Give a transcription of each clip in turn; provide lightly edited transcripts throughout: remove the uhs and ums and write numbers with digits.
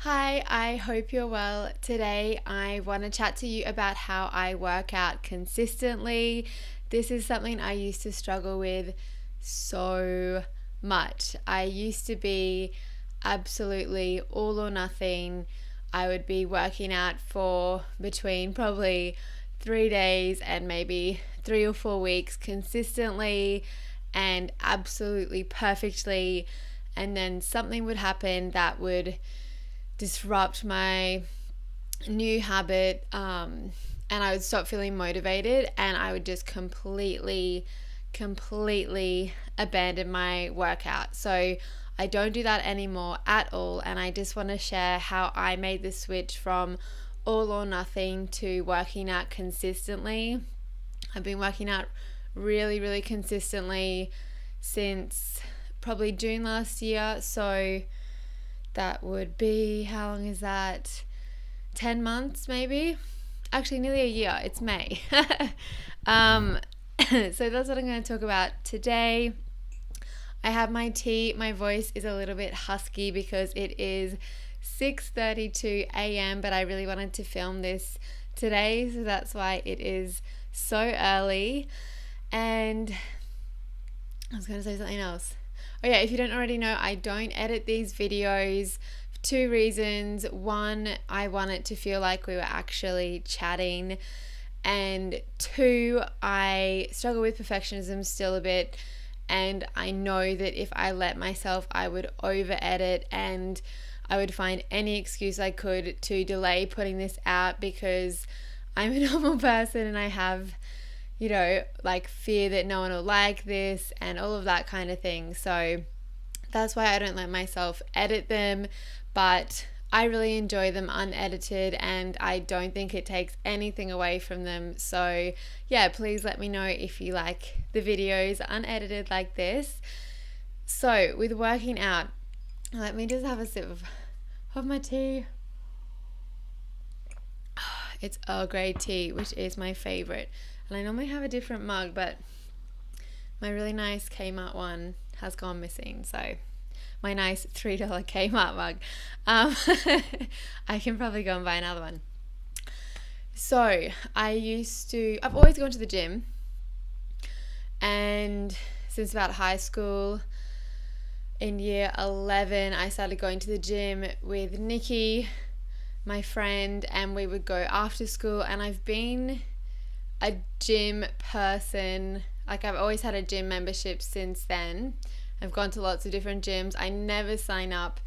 Hi, I hope you're well. Today I want to chat to you about how I work out consistently. This is something I used to struggle with so much. I used to be absolutely all or nothing. I would be working out for between probably 3 days and maybe 3 or 4 weeks consistently and absolutely perfectly. And then something would happen that would disrupt my new habit, and I would stop feeling motivated and I would just completely abandon my workout. So I don't do that anymore at all, and I just want to share how I made the switch from all or nothing to working out consistently. I've been working out really consistently since probably June last year, so that would be, how long is that? 10 months maybe? Actually, nearly a year. It's May. So that's what I'm going to talk about today. I have my tea. My voice is a little bit husky because it is 6:32 a.m., but I really wanted to film this today, so that's why it is so early. And I was going to say something else. Oh yeah, if you don't already know, I don't edit these videos for two reasons. One, I want it to feel like we were actually chatting. And two, I struggle with perfectionism still a bit. And I know that if I let myself, I would over edit and I would find any excuse I could to delay putting this out because I'm a normal person and I have like fear that no one will like this and all of that kind of thing. So that's why I don't let myself edit them, but I really enjoy them unedited and I don't think it takes anything away from them. So yeah, please let me know if you like the videos unedited like this. So with working out, let me just have a sip of my tea. It's Earl Grey tea, which is my favorite. And I normally have a different mug, but my really nice Kmart one has gone missing. So my nice $3 Kmart mug. I can probably go and buy another one. So I've always gone to the gym. And since about high school, in year 11, I started going to the gym with Nikki, my friend, and we would go after school. And I've been a gym person. Like, I've always had a gym membership since then. I've gone to lots of different gyms. I never sign up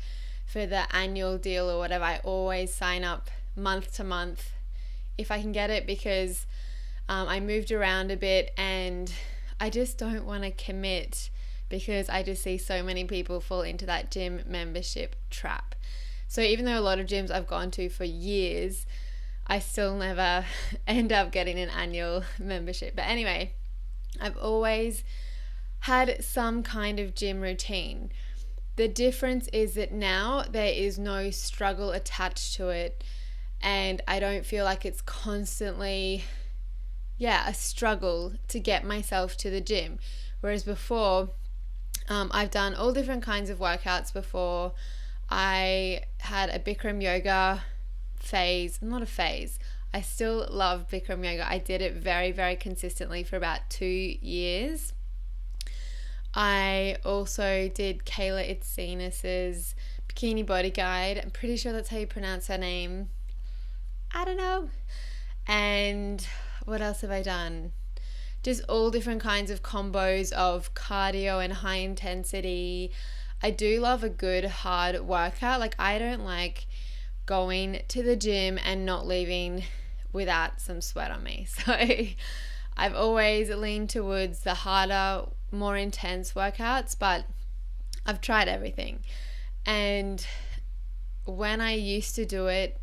for the annual deal or whatever. I always sign up month to month if I can get it, because I moved around a bit and I just don't want to commit because I just see so many people fall into that gym membership trap. So even though a lot of gyms I've gone to for years, I still never end up getting an annual membership. But anyway, I've always had some kind of gym routine. The difference is that now there is no struggle attached to it, and I don't feel like it's constantly a struggle to get myself to the gym. Whereas before, I've done all different kinds of workouts before. I had a Bikram yoga phase. Not a phase. I still love Bikram yoga. I did it very consistently for about 2 years. I also did Kayla Itsines' Bikini Body Guide. I'm pretty sure that's how you pronounce her name. I don't know. And what else have I done? Just all different kinds of combos of cardio and high intensity. I do love a good hard workout. Like, I don't like going to the gym and not leaving without some sweat on me. So I've always leaned towards the harder, more intense workouts, but I've tried everything. And when I used to do it,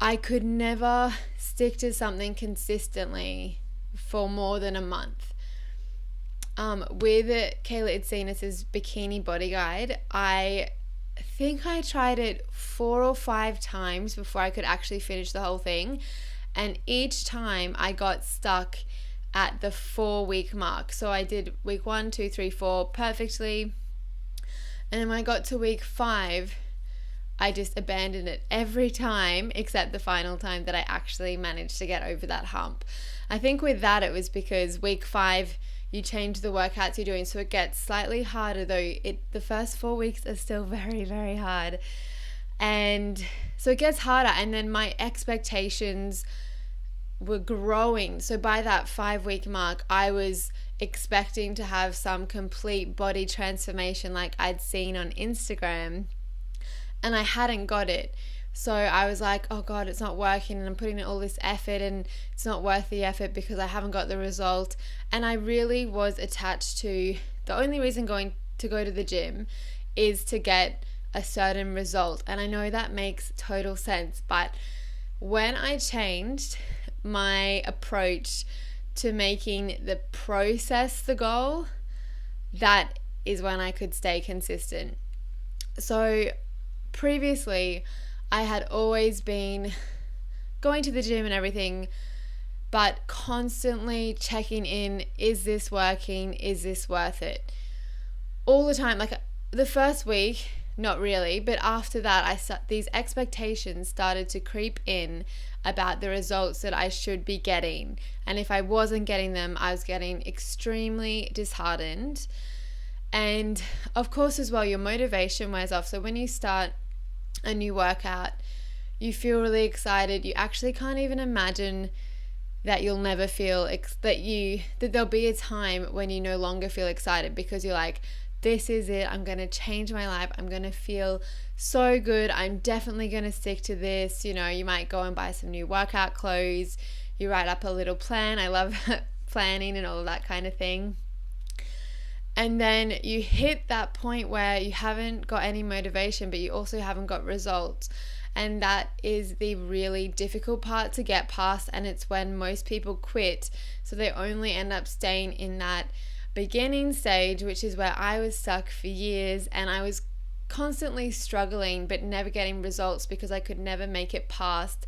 I could never stick to something consistently for more than a month. With Kayla Itsines' Bikini Body Guide, I think I tried it 4 or 5 times before I could actually finish the whole thing. And each time I got stuck at the 4-week mark. So I did week 1, 2, 3, 4 perfectly. And then when I got to week 5, I just abandoned it every time except the final time that I actually managed to get over that hump. I think with that it was because week 5 you change the workouts you're doing, so it gets slightly harder, though the first 4 weeks are still very, very hard. And so it gets harder, and then my expectations were growing. So by that 5-week mark, I was expecting to have some complete body transformation like I'd seen on Instagram, and I hadn't got it. So I was like, oh God, it's not working, and I'm putting in all this effort and it's not worth the effort because I haven't got the result. And I really was attached to the only reason go to the gym is to get a certain result. And I know that makes total sense, but when I changed my approach to making the process the goal, that is when I could stay consistent. So previously, I had always been going to the gym and everything, but constantly checking in, is this working? Is this worth it? All the time. Like the first week, not really, but after that, these expectations started to creep in about the results that I should be getting. And if I wasn't getting them, I was getting extremely disheartened. And of course, as well, your motivation wears off. So when you start a new workout, you feel really excited. You actually can't even imagine that you'll never feel that there'll be a time when you no longer feel excited, because you're like, this is it, I'm going to change my life, I'm going to feel so good, I'm definitely going to stick to this. You know, you might go and buy some new workout clothes, you write up a little plan. I love planning and all of that kind of thing. And then you hit that point where you haven't got any motivation, but you also haven't got results. And that is the really difficult part to get past. And it's when most people quit. So they only end up staying in that beginning stage, which is where I was stuck for years. And I was constantly struggling, but never getting results because I could never make it past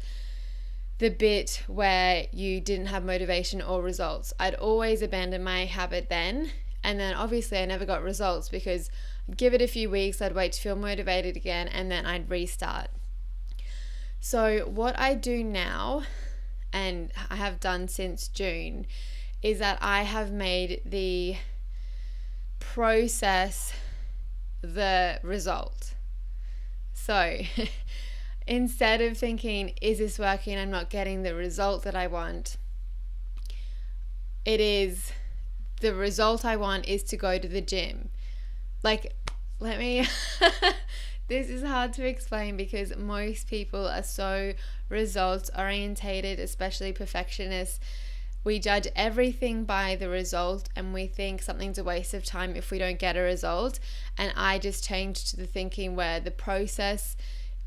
the bit where you didn't have motivation or results. I'd always abandon my habit then. And then obviously I never got results because I'd give it a few weeks, I'd wait to feel motivated again, and then I'd restart. So what I do now, and I have done since June, is that I have made the process the result. So instead of thinking, is this working? I'm not getting the result that I want. It is, the result I want is to go to the gym. Like, let me, this is hard to explain because most people are so results orientated, especially perfectionists. We judge everything by the result and we think something's a waste of time if we don't get a result. And I just changed to the thinking where the process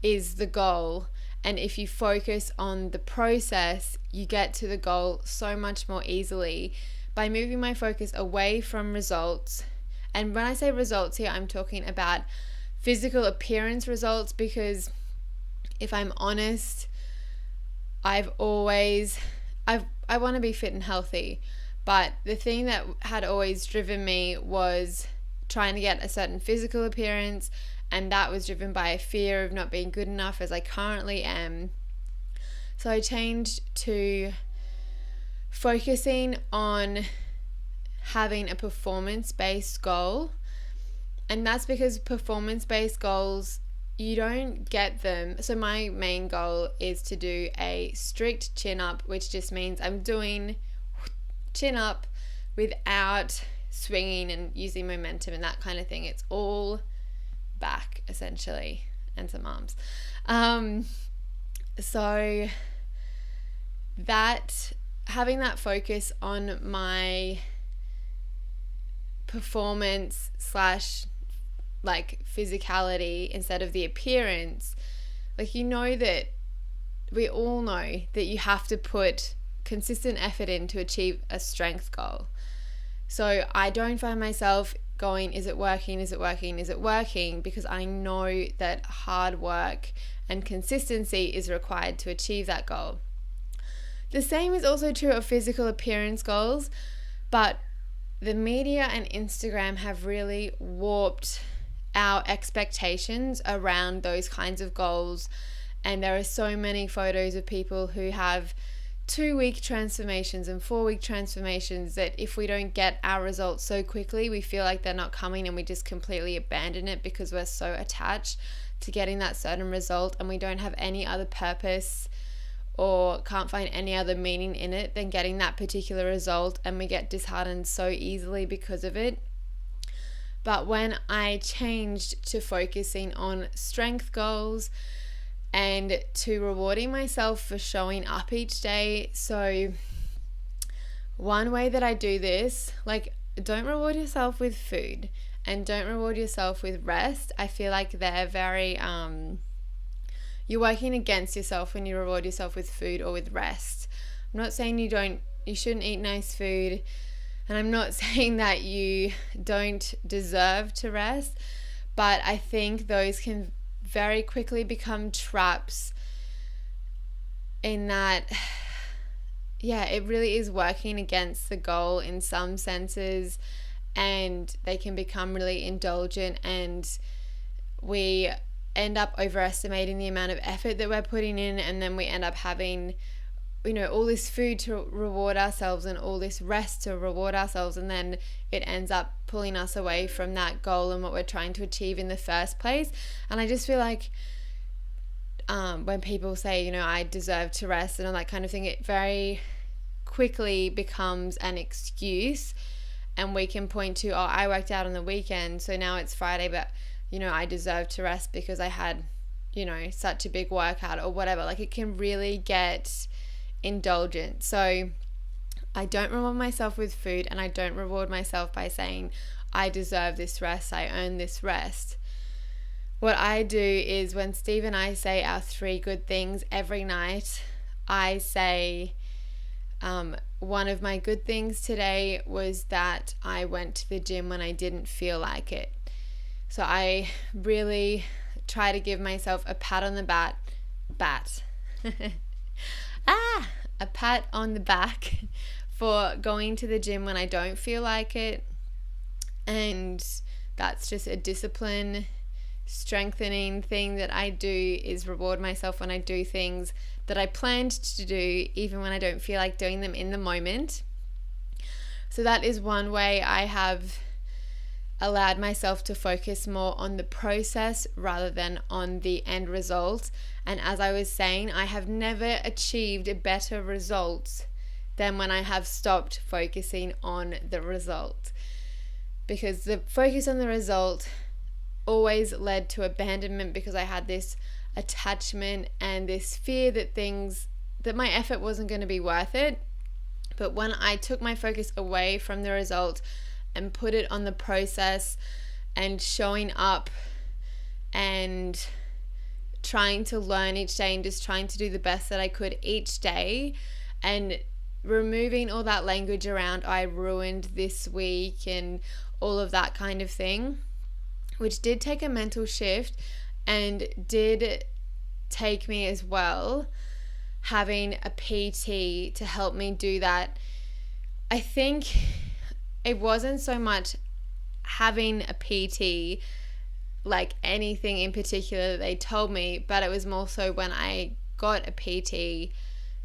is the goal. And if you focus on the process, you get to the goal so much more easily by moving my focus away from results. And when I say results here, I'm talking about physical appearance results, because if I'm honest, I want to be fit and healthy, but the thing that had always driven me was trying to get a certain physical appearance, and that was driven by a fear of not being good enough as I currently am. So I changed to focusing on having a performance-based goal. And that's because performance-based goals, you don't get them. So my main goal is to do a strict chin up, which just means I'm doing chin up without swinging and using momentum and that kind of thing. It's all back essentially, and some arms. So that, having that focus on my performance slash like physicality instead of the appearance, like, you know, that we all know that you have to put consistent effort in to achieve a strength goal. So I don't find myself going, is it working, is it working, is it working, because I know that hard work and consistency is required to achieve that goal. The same is also true of physical appearance goals, but the media and Instagram have really warped our expectations around those kinds of goals. And there are so many photos of people who have 2-week transformations and 4-week transformations that if we don't get our results so quickly, we feel like they're not coming, and we just completely abandon it because we're so attached to getting that certain result, and we don't have any other purpose or can't find any other meaning in it than getting that particular result, and we get disheartened so easily because of it. But when I changed to focusing on strength goals and to rewarding myself for showing up each day, so one way that I do this, like, don't reward yourself with food and don't reward yourself with rest. I feel like they're very you're working against yourself when you reward yourself with food or with rest. I'm not saying you shouldn't eat nice food, and I'm not saying that you don't deserve to rest, but I think those can very quickly become traps in that, yeah, it really is working against the goal in some senses, and they can become really indulgent, and we end up overestimating the amount of effort that we're putting in, and then we end up having, all this food to reward ourselves and all this rest to reward ourselves, and then it ends up pulling us away from that goal and what we're trying to achieve in the first place. And I just feel like when people say, I deserve to rest and all that kind of thing, it very quickly becomes an excuse, and we can point to, I worked out on the weekend, so now it's Friday, but I deserve to rest because I had such a big workout or whatever. Like, it can really get indulgent. So I don't reward myself with food, and I don't reward myself by saying I deserve this rest, I earn this rest. What I do is, when Steve and I say our 3 good things every night, I say one of my good things today was that I went to the gym when I didn't feel like it. So I really try to give myself a pat on the a pat on the back for going to the gym when I don't feel like it. And that's just a discipline strengthening thing that I do, is reward myself when I do things that I planned to do, even when I don't feel like doing them in the moment. So that is one way I have allowed myself to focus more on the process rather than on the end result. And as I was saying, I have never achieved better results than when I have stopped focusing on the result, because the focus on the result always led to abandonment, because I had this attachment and this fear that my effort wasn't going to be worth it. But when I took my focus away from the result and put it on the process and showing up and trying to learn each day and just trying to do the best that I could each day, and removing all that language around I ruined this week and all of that kind of thing, which did take a mental shift and did take me as well having a PT to help me do that. I think it wasn't so much having a PT, like anything in particular that they told me, but it was more so when I got a PT,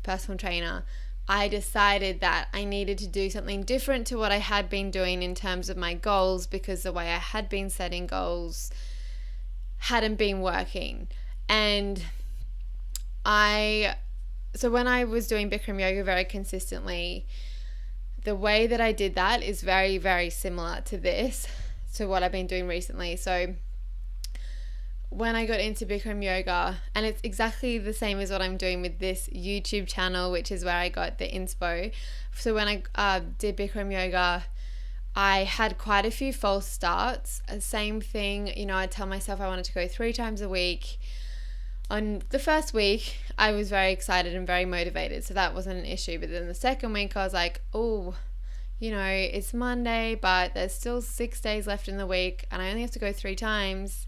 personal trainer, I decided that I needed to do something different to what I had been doing in terms of my goals, because the way I had been setting goals hadn't been working. And so when I was doing Bikram yoga very consistently, the way that I did that is very, very similar to what I've been doing recently. So when I got into Bikram yoga, and it's exactly the same as what I'm doing with this YouTube channel, which is where I got the inspo. So when I did Bikram yoga, I had quite a few false starts. Same thing, I tell myself I wanted to go 3 times a week. On the first week, I was very excited and very motivated, so that wasn't an issue. But then the second week, I was like, it's Monday, but there's still 6 days left in the week, and I only have to go 3 times.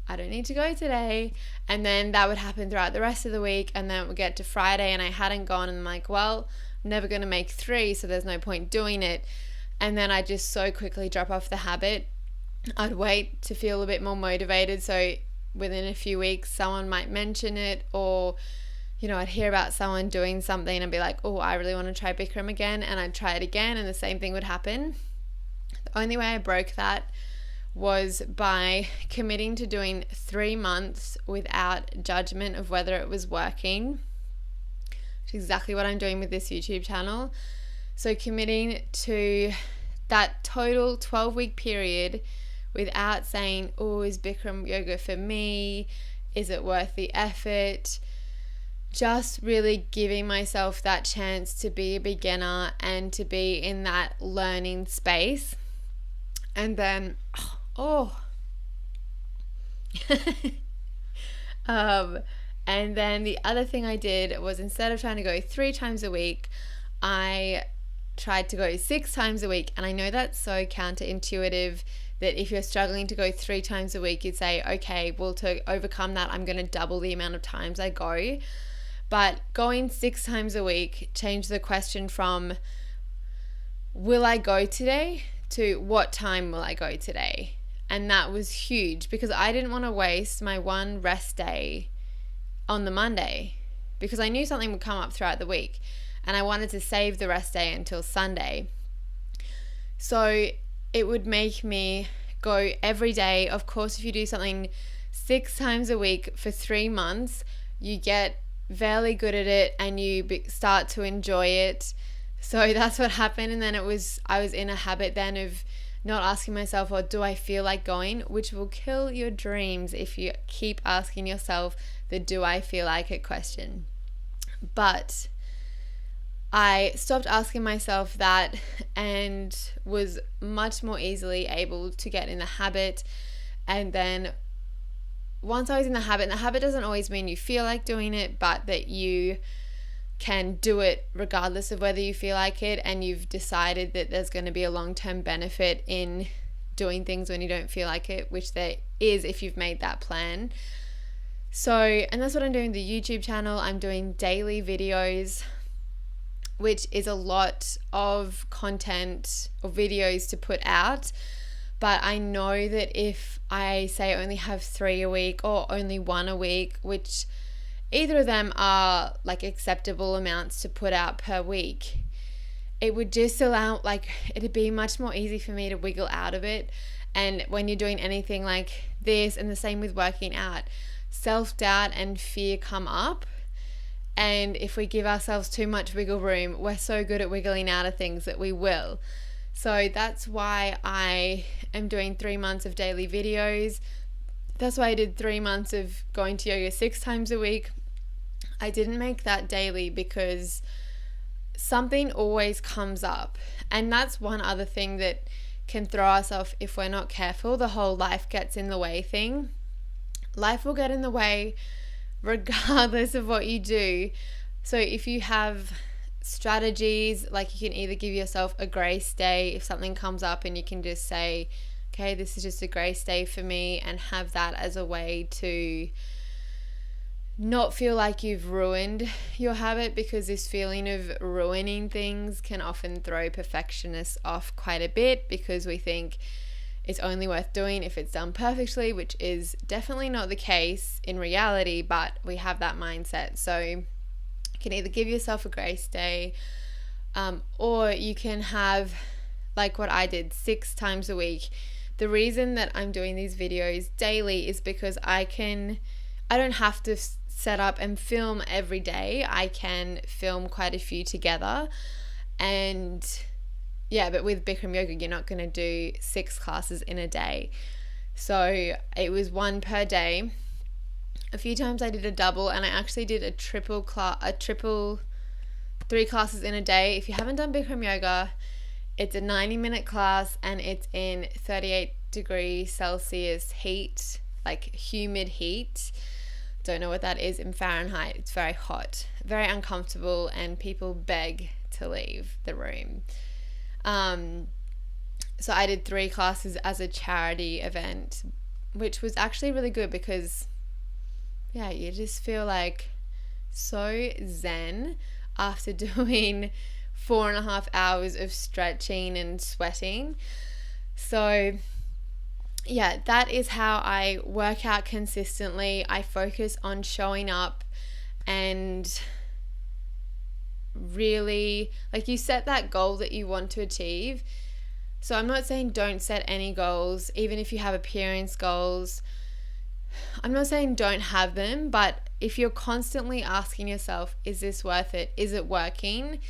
I don't need to go today. And then that would happen throughout the rest of the week, and then it would get to Friday and I hadn't gone, and I'm like, well, I'm never going to make 3, so there's no point doing it. And then I just so quickly drop off the habit. I'd wait to feel a bit more motivated. So within a few weeks, someone might mention it, or, I'd hear about someone doing something and be like, oh, I really want to try Bikram again. And I'd try it again, and the same thing would happen. The only way I broke that was by committing to doing 3 months without judgment of whether it was working, which is exactly what I'm doing with this YouTube channel. So committing to that total 12-week period without saying, oh, is Bikram yoga for me? Is it worth the effort? Just really giving myself that chance to be a beginner and to be in that learning space. And then, and then the other thing I did was, instead of trying to go 3 times a week, I tried to go 6 times a week. And I know that's so counterintuitive, that if you're struggling to go 3 times a week, you'd say, okay, well, to overcome that, I'm going to double the amount of times I go. But going 6 times a week changed the question from, will I go today, to what time will I go today? And that was huge, because I didn't want to waste my one rest day on the Monday, because I knew something would come up throughout the week, and I wanted to save the rest day until Sunday. So it would make me go every day. Of course, if you do something 6 times a week for 3 months, you get fairly good at it and you start to enjoy it. So that's what happened. And then I was in a habit then of not asking myself, or do I feel like going, which will kill your dreams if you keep asking yourself the do I feel like it question. But I stopped asking myself that and was much more easily able to get in the habit. And then once I was in the habit, and the habit doesn't always mean you feel like doing it, but that you can do it regardless of whether you feel like it, and you've decided that there's going to be a long-term benefit in doing things when you don't feel like it, which there is if you've made that plan. So, and that's what I'm doing with the YouTube channel. I'm doing daily videos, which is a lot of content or videos to put out. But I know that if I say I only have 3 a week or only 1 a week, which either of them are like acceptable amounts to put out per week, it would just allow, it'd be much more easy for me to wiggle out of it. And when you're doing anything like this, and the same with working out, self-doubt and fear come up. And if we give ourselves too much wiggle room, we're so good at wiggling out of things that we will. So that's why I am doing 3 months of daily videos. That's why I did 3 months of going to yoga 6 times a week. I didn't make that daily because something always comes up. And that's one other thing that can throw us off if we're not careful, the whole life gets in the way thing. Life will get in the way regardless of what you do. So if you have strategies, like you can either give yourself a grace day if something comes up, and you can just say, okay, this is just a grace day for me, and have that as a way to not feel like you've ruined your habit, because this feeling of ruining things can often throw perfectionists off quite a bit, because we think it's only worth doing if it's done perfectly, which is definitely not the case in reality, but we have that mindset. So you can either give yourself a grace day, or you can have, like what I did, 6 times a week. The reason that I'm doing these videos daily is because I don't have to set up and film every day. I can film quite a few together. And yeah, but with Bikram yoga, you're not going to do 6 classes in a day. So it was 1 per day. A few times I did a double, and I actually did a triple 3 classes in a day. If you haven't done Bikram yoga, it's a 90-minute class, and it's in 38 degrees Celsius heat, like humid heat. Don't know what that is in Fahrenheit. It's very hot, very uncomfortable, and people beg to leave the room. So I did 3 classes as a charity event, which was actually really good, because yeah, you just feel like so zen after doing 4.5 hours of stretching and sweating. So yeah, that is how I work out consistently. I focus on showing up and really, like, you set that goal that you want to achieve. So I'm not saying don't set any goals, even if you have appearance goals. I'm not saying don't have them, but if you're constantly asking yourself, is this worth it? Is it working?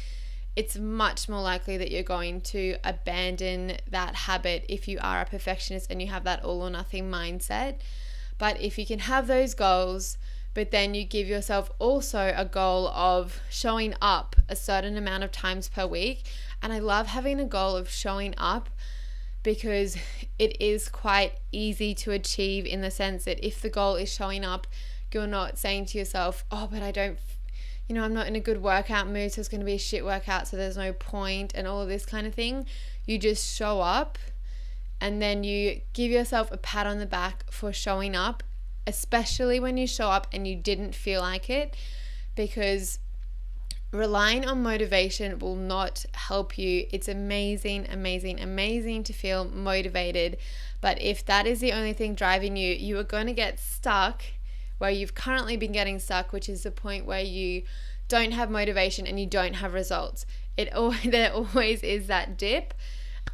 It's much more likely that you're going to abandon that habit if you are a perfectionist and you have that all or nothing mindset. But if you can have those goals, but then you give yourself also a goal of showing up a certain amount of times per week. And I love having a goal of showing up because it is quite easy to achieve, in the sense that if the goal is showing up, you're not saying to yourself, oh, but I'm not in a good workout mood, so it's going to be a shit workout, so there's no point, and all of this kind of thing. You just show up, and then you give yourself a pat on the back for showing up, especially when you show up and you didn't feel like it, because relying on motivation will not help you. It's amazing to feel motivated, but if that is the only thing driving you, you are going to get stuck where you've currently been getting stuck, which is the point where you don't have motivation and you don't have results. There always is that dip,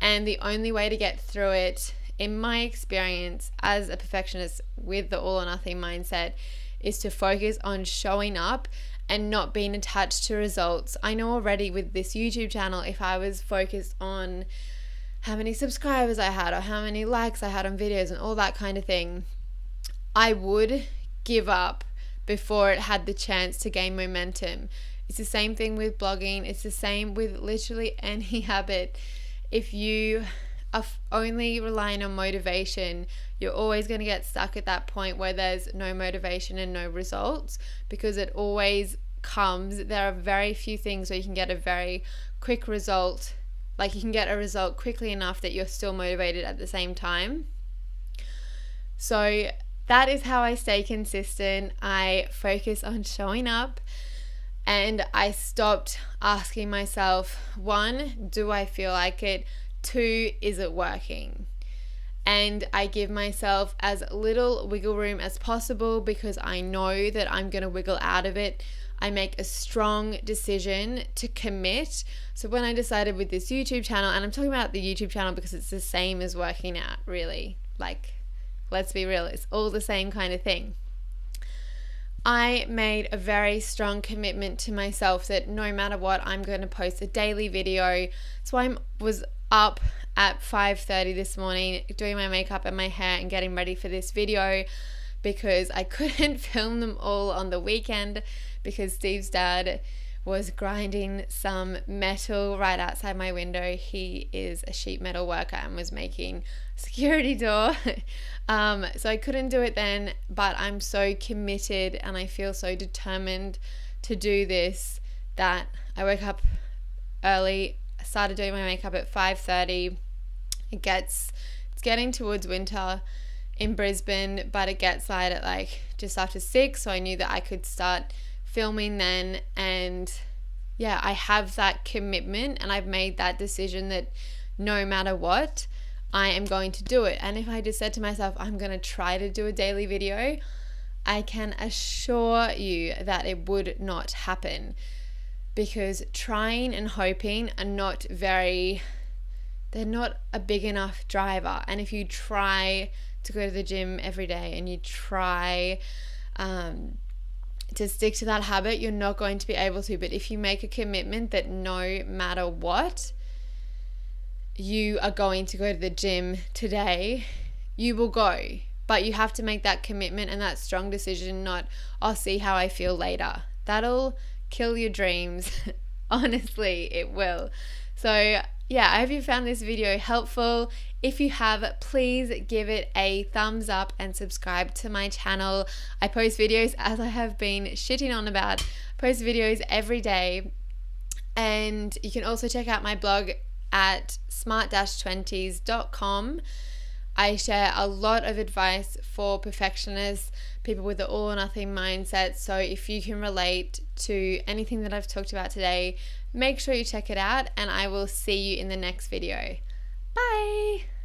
and the only way to get through it, in my experience as a perfectionist with the all or nothing mindset, is to focus on showing up and not being attached to results. I know already with this YouTube channel, if I was focused on how many subscribers I had or how many likes I had on videos and all that kind of thing, I would give up before it had the chance to gain momentum. It's the same thing with blogging. It's the same with literally any habit. If you are only relying on motivation, you're always going to get stuck at that point where there's no motivation and no results, because it always comes. There are very few things where you can get a very quick result, like you can get a result quickly enough that you're still motivated at the same time. So that is how I stay consistent. I focus on showing up, and I stopped asking myself, 1, do I feel like it? 2, is it working? And I give myself as little wiggle room as possible, because I know that I'm going to wiggle out of it. I make a strong decision to commit. So when I decided with this YouTube channel, and I'm talking about the YouTube channel because it's the same as working out, really. Like, let's be real, it's all the same kind of thing. I made a very strong commitment to myself that no matter what, I'm going to post a daily video. So I was up at 5:30 this morning doing my makeup and my hair and getting ready for this video, because I couldn't film them all on the weekend because Steve's dad was grinding some metal right outside my window. He is a sheet metal worker and was making a security door. So I couldn't do it then, but I'm so committed and I feel so determined to do this that I woke up early. I started doing my makeup at 5:30. It's getting towards winter in Brisbane, but it gets light at like just after 6, so I knew that I could start filming then. And yeah, I have that commitment and I've made that decision that no matter what, I am going to do it. And if I just said to myself, I'm going to try to do a daily video, I can assure you that it would not happen, because trying and hoping are they're not a big enough driver. And if you try to go to the gym every day and you try to stick to that habit, you're not going to be able to. But if you make a commitment that no matter what, you are going to go to the gym today, you will go. But you have to make that commitment and that strong decision, not, I'll see how I feel later. That'll kill your dreams. Honestly, it will. So yeah, I hope you found this video helpful. If you have, please give it a thumbs up and subscribe to my channel. I post videos, as I have been shitting on about, post videos every day. And you can also check out my blog at smart-20s.com. I share a lot of advice for perfectionists, people with the all or nothing mindset. So if you can relate to anything that I've talked about today, make sure you check it out, and I will see you in the next video. Bye!